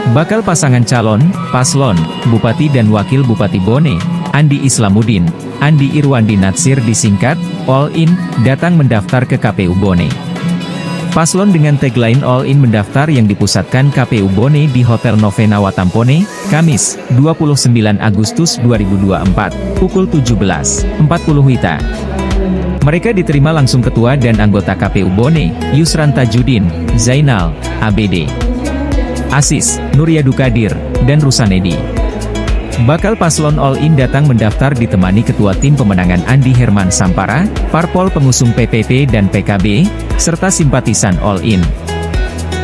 Bakal pasangan calon, paslon, Bupati dan Wakil Bupati Bone, Andi Islamuddin, Andi Irwandi Natsir disingkat, All In, datang mendaftar ke KPU Bone. Paslon dengan tagline All In mendaftar yang dipusatkan KPU Bone di Hotel Novena Watampone, Kamis, 29 Agustus 2024, pukul 17.40 WITA. Mereka diterima langsung Ketua dan anggota KPU Bone, Yusran Tajudin, Zainal, ABD, Asis, Nuryadu Kadir, dan Rusanedi. Bakal paslon All In datang mendaftar ditemani Ketua Tim Pemenangan Andi Herman Sampara, parpol pengusung PPP dan PKB, serta simpatisan All In.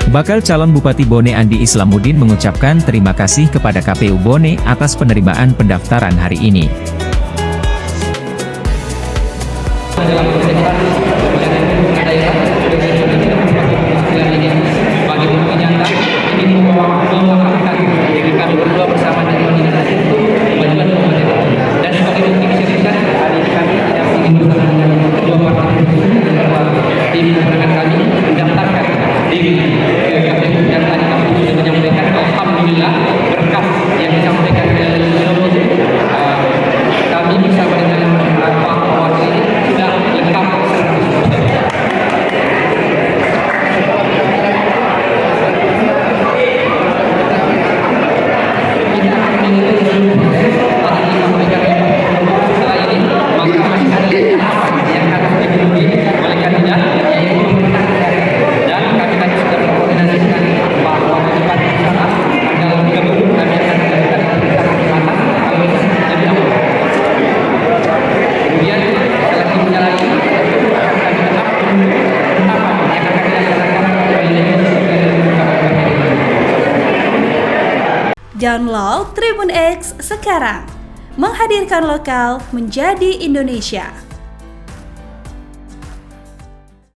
Bakal calon Bupati Bone Andi Islamuddin mengucapkan terima kasih kepada KPU Bone atas penerimaan pendaftaran hari ini. Download Tribun X sekarang, menghadirkan lokal menjadi Indonesia.